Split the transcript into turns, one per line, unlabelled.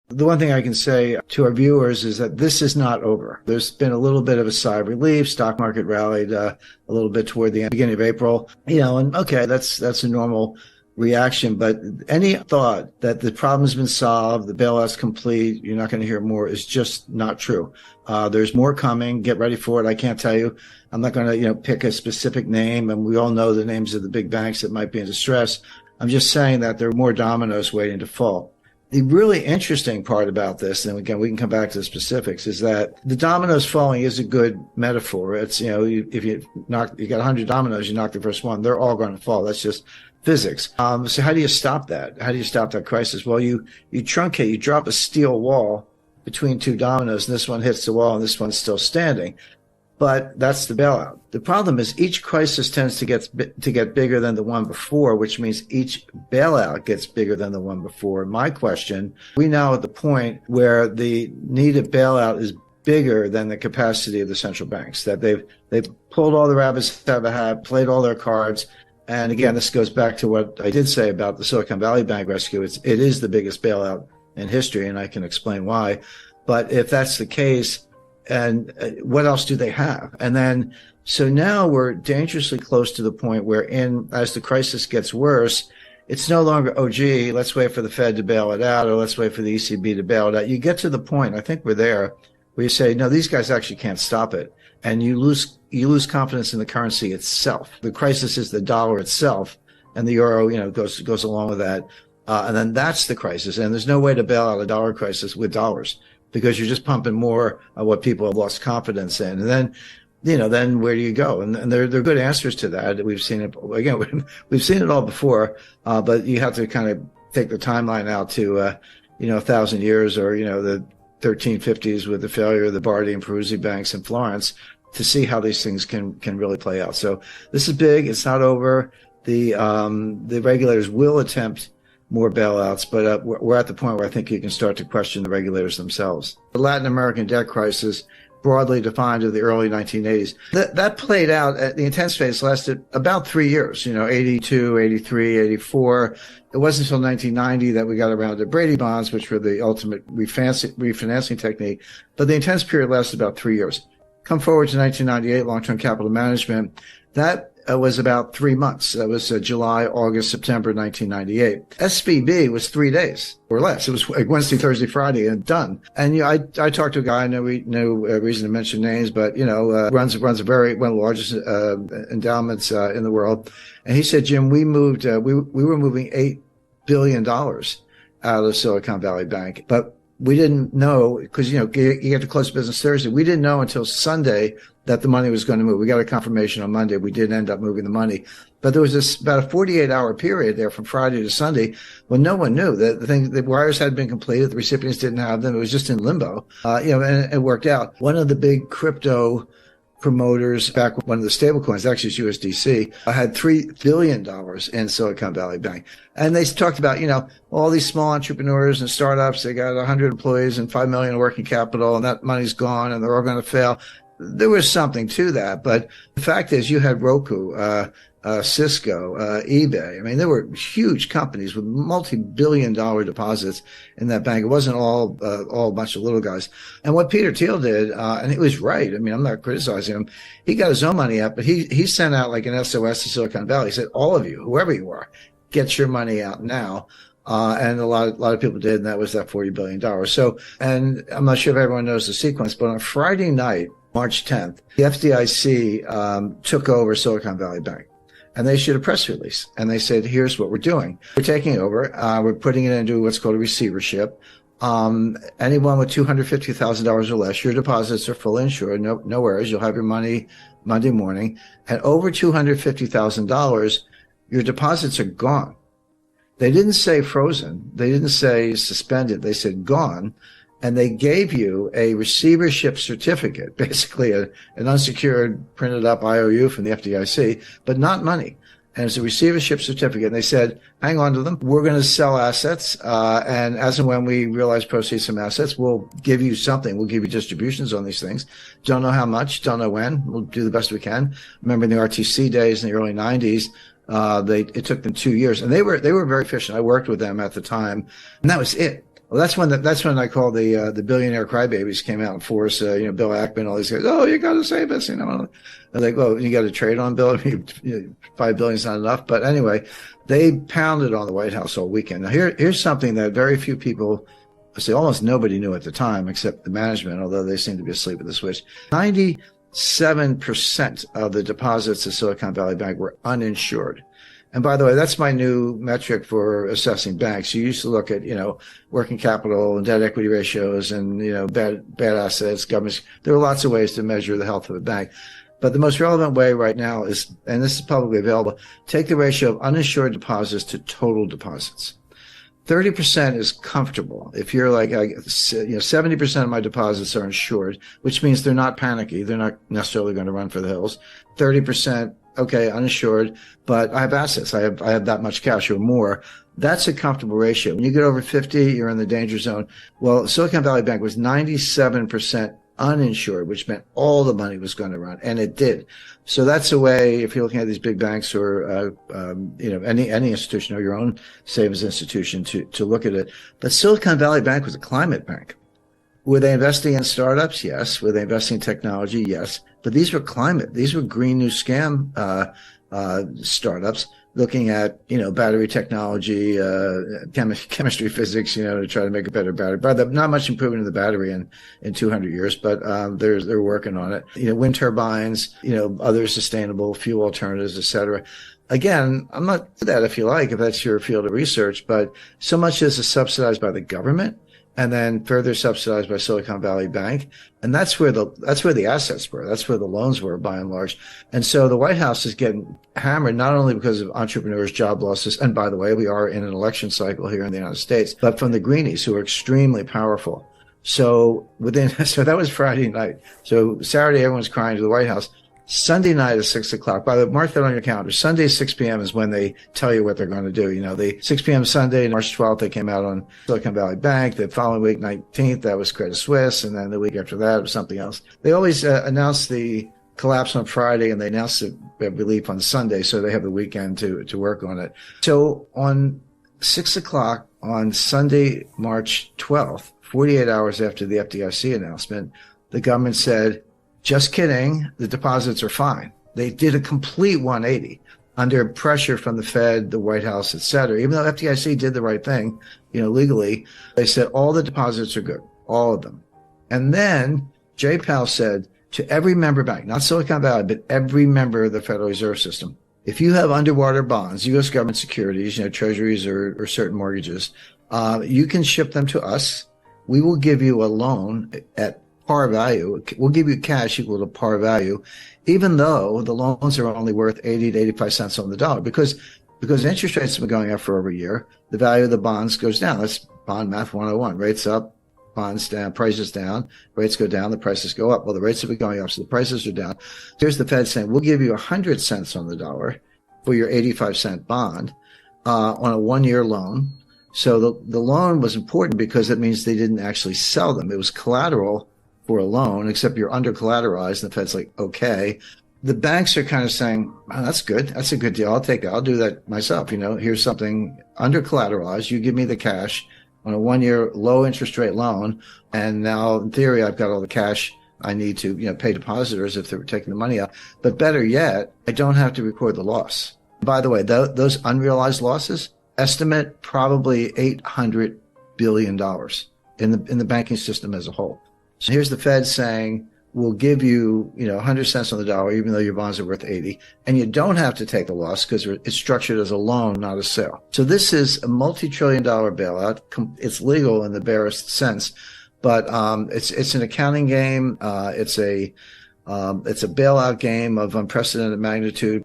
The one thing I can say to our viewers is that this is not over. There's been a little bit of a sigh of relief. Stock market rallied a little bit toward the beginning of April, and okay, that's a normal reaction. But any thought that the problem's been solved, the bailout's complete, you're not going to hear more is just not true. There's more coming. Get ready for it. I can't tell you. I'm not going to, pick a specific name, and we all know the names of the big banks that might be in distress. I'm just saying that there are more dominoes waiting to fall. The really interesting part about this, and again, we can come back to the specifics, is that the dominoes falling is a good metaphor. It's, if you got 100 dominoes, you knock the first one, they're all going to fall. That's just physics. So how do you stop that? How do you stop that crisis? Well, you truncate, you drop a steel wall between two dominoes, and this one hits the wall and this one's still standing. But that's the bailout. The problem is each crisis tends to get bigger than the one before, which means each bailout gets bigger than the one before. My question, we now at the point where the need of bailout is bigger than the capacity of the central banks, that they've pulled all the rabbits out of a hat, played all their cards. And again, this goes back to what I did say about the Silicon Valley Bank rescue. It is the biggest bailout in history, and I can explain why. But if that's the case, and what else do they have? And then, so now we're dangerously close to the point where as the crisis gets worse, it's no longer, oh, gee, let's wait for the Fed to bail it out, or let's wait for the ECB to bail it out. You get to the point, I think we're there, where you say, no, these guys actually can't stop it. And you lose confidence in the currency itself. The crisis is the dollar itself, and the euro, goes along with that. And then that's the crisis. And there's no way to bail out a dollar crisis with dollars, because you're just pumping more of what people have lost confidence in. And then, then where do you go? And there are good answers to that. We've seen it, again, we've seen it all before, but you have to kind of take the timeline out to, 1,000 years, or, the 1350s with the failure of the Bardi and Peruzzi banks in Florence, to see how these things can really play out. So this is big. It's not over. The regulators will attempt more bailouts, but we're at the point where I think you can start to question the regulators themselves. The Latin American debt crisis, broadly defined in the early 1980s, that played out, the intense phase lasted about 3 years, 82, 83, 84. It wasn't until 1990 that we got around to Brady bonds, which were the ultimate refinancing technique. But the intense period lasted about 3 years. Come forward to 1998, long-term capital management. That was about 3 months. That was July, August, September 1998. SVB was 3 days or less. It was like Wednesday, Thursday, Friday, and done. And I talked to a guy, no reason to mention names, but runs one of the largest endowments in the world. And he said, Jim, we were moving $8 billion out of Silicon Valley Bank, but we didn't know, because you get to close business Thursday. We didn't know until Sunday that the money was going to move. We got a confirmation on Monday. We did end up moving the money, but there was about a 48-hour period there from Friday to Sunday when no one knew that the wires had been completed. The recipients didn't have them. It was just in limbo. And it worked out. One of the big crypto promoters, back when one of the stable coins, actually it's USDC, had $3 billion in Silicon Valley Bank. And they talked about, all these small entrepreneurs and startups, they got 100 employees and $5 million in working capital, and that money's gone and they're all going to fail. There was something to that. But the fact is, you had Roku, Cisco, eBay. I mean, there were huge companies with multi-billion-dollar deposits in that bank. It wasn't all a bunch of little guys. And what Peter Thiel did, and he was right. I mean, I'm not criticizing him. He got his own money out, but he sent out like an SOS to Silicon Valley. He said, all of you, whoever you are, get your money out now. And a lot of people did, and that was that $40 billion. So, and I'm not sure if everyone knows the sequence, but on Friday night, March 10th, the FDIC took over Silicon Valley Bank. And they issued a press release. And they said, here's what we're doing. We're taking over. We're putting it into what's called a receivership. Anyone with $250,000 or less, your deposits are fully insured. No worries. You'll have your money Monday morning. And over $250,000, your deposits are gone. They didn't say frozen. They didn't say suspended. They said gone. And they gave you a receivership certificate, basically an unsecured printed up IOU from the FDIC, but not money. And it's a receivership certificate. And they said, hang on to them. We're going to sell assets. And as and when we realize proceeds from assets, we'll give you something. We'll give you distributions on these things. Don't know how much, don't know when. We'll do the best we can. Remember in the RTC days in the early 90s, it took them 2 years, and they were very efficient. I worked with them at the time, and that was it. Well, that's when I call the billionaire crybabies came out in force. Bill Ackman, all these guys. Oh, you got to save us. I'm like, well, you got to trade on Bill. $5 billion is not enough. But anyway, they pounded on the White House all weekend. Now, here's something that very few people, almost nobody knew at the time, except the management, although they seem to be asleep at the switch. 97% of the deposits of Silicon Valley Bank were uninsured. And by the way, that's my new metric for assessing banks. You used to look at, working capital and debt equity ratios and, bad assets, governments. There are lots of ways to measure the health of a bank. But the most relevant way right now is, and this is publicly available, take the ratio of uninsured deposits to total deposits. 30% is comfortable. If you're like, 70% of my deposits are insured, which means they're not panicky. They're not necessarily going to run for the hills. 30%, okay, uninsured, but I have assets. I have that much cash or more. That's a comfortable ratio. When you get over 50, you're in the danger zone. Well, Silicon Valley Bank was 97% uninsured, which meant all the money was going to run, and it did. So that's a way, if you're looking at these big banks or, any institution or your own savings institution to look at it. But Silicon Valley Bank was a climate bank. Were they investing in startups? Yes. Were they investing in technology? Yes. But these were climate. These were green new scam startups looking at, battery technology, chemistry, physics, to try to make a better battery. But not much improvement in the battery in 200 years, but they're working on it. Wind turbines, other sustainable fuel alternatives, et cetera. Again, I'm not that if you like, if that's your field of research, but so much is subsidized by the government and then further subsidized by Silicon Valley Bank. And that's where the assets were. That's where the loans were by and large. And so the White House is getting hammered, not only because of entrepreneurs, job losses. And by the way, we are in an election cycle here in the United States, but from the greenies who are extremely powerful. So that was Friday night. So Saturday, everyone's crying to the White House. Sunday night is 6 o'clock. By the way, mark that on your calendar. Sunday, 6 p.m. is when they tell you what they're going to do. The 6 p.m. Sunday, March 12th, they came out on Silicon Valley Bank. The following week, 19th, that was Credit Suisse. And then the week after that was something else. They always announce the collapse on Friday and they announce the relief on Sunday. So they have the weekend to work on it. So on 6 o'clock on Sunday, March 12th, 48 hours after the FDIC announcement, the government said, just kidding. The deposits are fine. They did a complete 180 under pressure from the Fed, the White House, et cetera. Even though FDIC did the right thing, legally, they said all the deposits are good, all of them. And then Jay Powell said to every member bank, not Silicon Valley, but every member of the Federal Reserve System, if you have underwater bonds, U.S. government securities, treasuries or certain mortgages, you can ship them to us. We will give you a loan at par value. We'll give you cash equal to par value, even though the loans are only worth 80 to 85 cents on the dollar, because interest rates have been going up for over a year. The value of the bonds goes down. That's bond math 101. Rates up, bonds down, prices down, rates go down, the prices go up. Well, the rates have been going up, so the prices are down. Here's the Fed saying, we'll give you 100 cents on the dollar for your 85-cent bond on a 1-year loan. So the loan was important because it means they didn't actually sell them. It was collateral for a loan, except you're under collateralized. And the Fed's like, okay. The banks are kind of saying, oh, that's good. That's a good deal. I'll take it. I'll do that myself. Here's something under collateralized. You give me the cash on a 1-year low interest rate loan. And now in theory, I've got all the cash I need to, pay depositors if they're taking the money out. But better yet, I don't have to record the loss. By the way, those unrealized losses estimate probably $800 billion in the banking system as a whole. So here's the Fed saying, we'll give you, 100 cents on the dollar, even though your bonds are worth 80. And you don't have to take the loss because it's structured as a loan, not a sale. So this is a multi-trillion-dollar bailout. It's legal in the barest sense, but it's an accounting game. It's a bailout game of unprecedented magnitude.